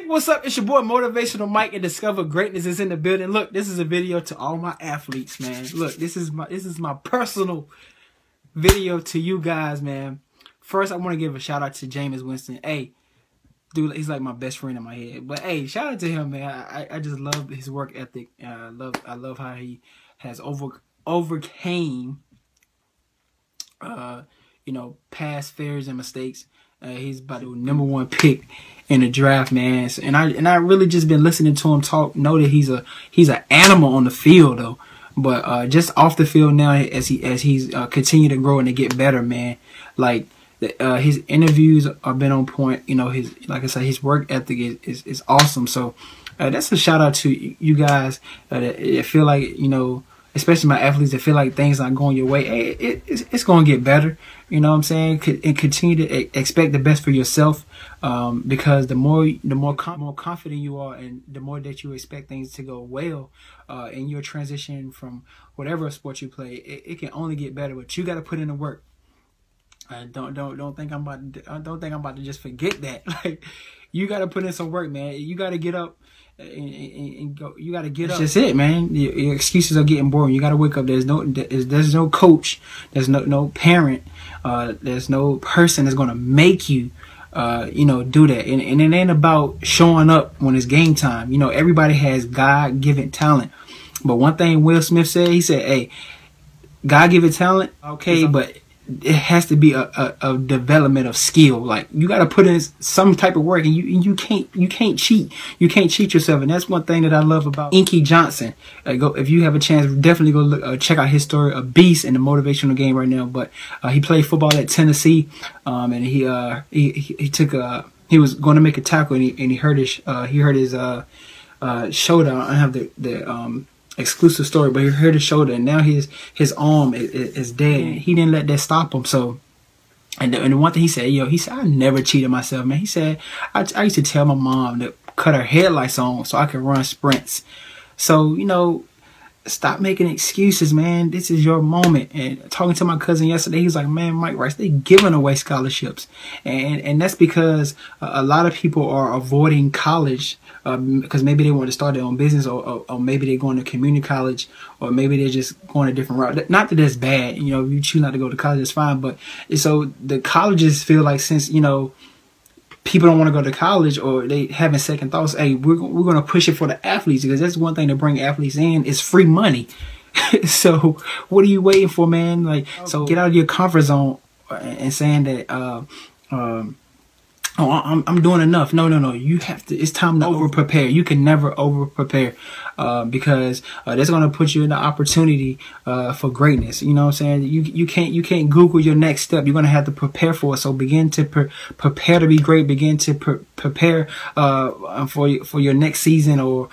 What's up? It's your boy Motivational Mike, and Discover Greatness is in the building. Look, this is a video to all my athletes, man. Look, this is my personal video to you guys, man. First, I want to give a shout out to Jameis Winston. Hey, dude, he's like my best friend in my head. But hey, shout out to him, man. I just love his work ethic. I love how he has overcame past failures and mistakes. He's about the #1 pick in the draft, man. And I really just been listening to him talk. Know that he's an animal on the field though, but just off the field now, as he's continue to grow and to get better, man. Like his interviews have been on point. You know, like I said, his work ethic is awesome. So that's a shout out to you guys that feel like, you know, especially my athletes that feel like things not going your way. Hey, it's going to get better. You know what I'm saying? And continue to expect the best for yourself, because the more confident you are, and the more that you expect things to go well in your transition from whatever sport you play, it can only get better. But you got to put in the work. Don't think I'm about to just forget that. Like, you got to put in some work, man. You got to get up and go. You got to get up. That's just it, man. Your excuses are getting boring. You got to wake up. There's no coach. There's no parent. There's no person that's gonna make you, do that. And it ain't about showing up when it's game time. You know, everybody has God-given talent. But one thing Will Smith said, he said, "Hey, God-given talent, okay, but it has to be a development of skill. Like, you got to put in some type of work, and you can't cheat. You can't cheat yourself." And that's one thing that I love about Inky Johnson. If you have a chance, definitely go look, check out his story. A beast in the motivational game right now. But he played football at Tennessee, and he was going to make a tackle, and he hurt his shoulder. I don't have the exclusive story, but he hurt his shoulder, and now his arm is dead. And he didn't let that stop him. So, and the one thing he said, I never cheated myself, man. He said, I used to tell my mom to cut her headlights on so I could run sprints. So, stop making excuses, man. This is your moment. And talking to my cousin yesterday, he was like, "Man, Mike Rice, they giving away scholarships," and that's because a lot of people are avoiding college because maybe they want to start their own business, or maybe they're going to community college, or maybe they're just going a different route. Not that that's bad, if you choose not to go to college, that's fine. But so the colleges feel like, since people don't want to go to college, or they having second thoughts, hey, we're going to push it for the athletes, because that's one thing to bring athletes in is free money. So what are you waiting for, man? Like, so get out of your comfort zone and saying that, I'm doing enough. No. You have to. It's time to over prepare. You can never over prepare, because that's going to put you in the opportunity for greatness. You know what I'm saying? You can't Google your next step. You're going to have to prepare for it. So begin to prepare to be great. Begin to prepare for your next season, or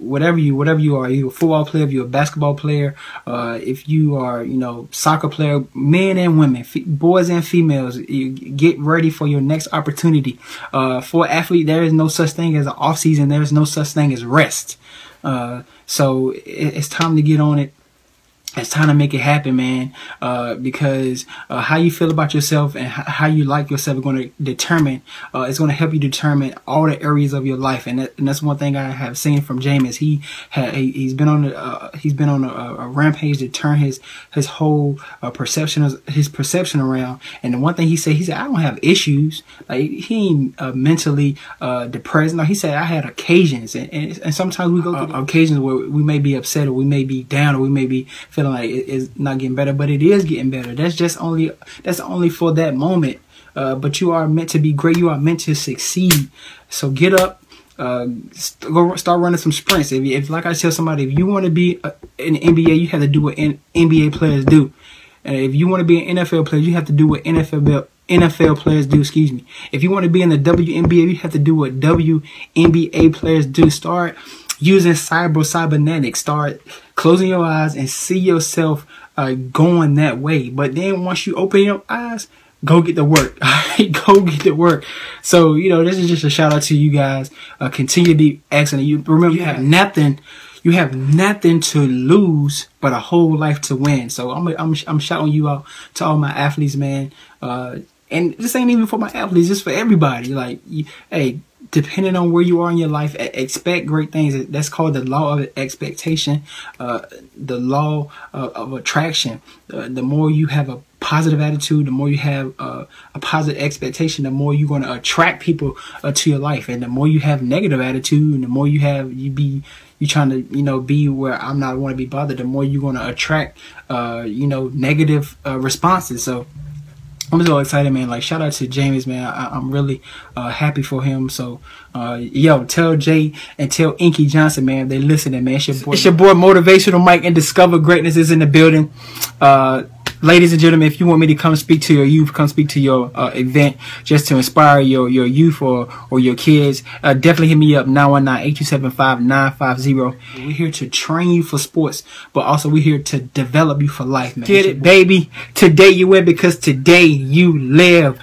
whatever you are. You're a football player. If you're a basketball player, if you are soccer player, men and women, boys and females, you get ready for your next opportunity. For an athlete, there is no such thing as an off season. There is no such thing as rest. So it's time to get on it. It's time to make it happen, man, because how you feel about yourself and how you like yourself is going to determine, it's going to help you determine all the areas of your life. And that's one thing I have seen from Jameis. He's been on a rampage to turn his whole perception around. And the one thing he said, I don't have issues. Like, he ain't mentally depressed. No, he said, I had occasions, and sometimes we go through occasions where we may be upset, or we may be down, or we may be feeling like it's not getting better, but it is getting better. That's only for that moment. But you are meant to be great. You are meant to succeed. So get up, go start running some sprints. If like I tell somebody, if you want to be in the NBA, you have to do what NBA players do. And if you want to be an NFL player, you have to do what NFL players do. Excuse me. If you want to be in the WNBA, you have to do what WNBA players do. Start using cybernetics. Start closing your eyes and see yourself going that way. But then once you open your eyes, go get the work. Go get the work. So, this is just a shout out to you guys. Continue to be excellent. You remember, you have nothing to lose but a whole life to win. So I'm shouting you out to all my athletes, man. And this ain't even for my athletes, just for everybody. Like, hey, depending on where you are in your life, expect great things. That's called the law of expectation, the law of attraction. The more you have a positive attitude, the more you have a positive expectation, the more you're going to attract people to your life. And the more you have negative attitude, and the more you trying to, you know, be where I'm not want to be bothered, the more you're going to attract, you know, negative responses. So I'm so excited, man. Like, shout out to James, man. I'm really happy for him. So, yo, tell Jay and tell Inky Johnson, man, they listening, man. It's your boy Motivational Mike, and Discover Greatness is in the building. Ladies and gentlemen, if you want me to come speak to your youth, come speak to your event, just to inspire your youth or your kids, definitely hit me up, 919-827-5950. We're here to train you for sports, but also we're here to develop you for life, man. Get it, baby? Today you win because today you live.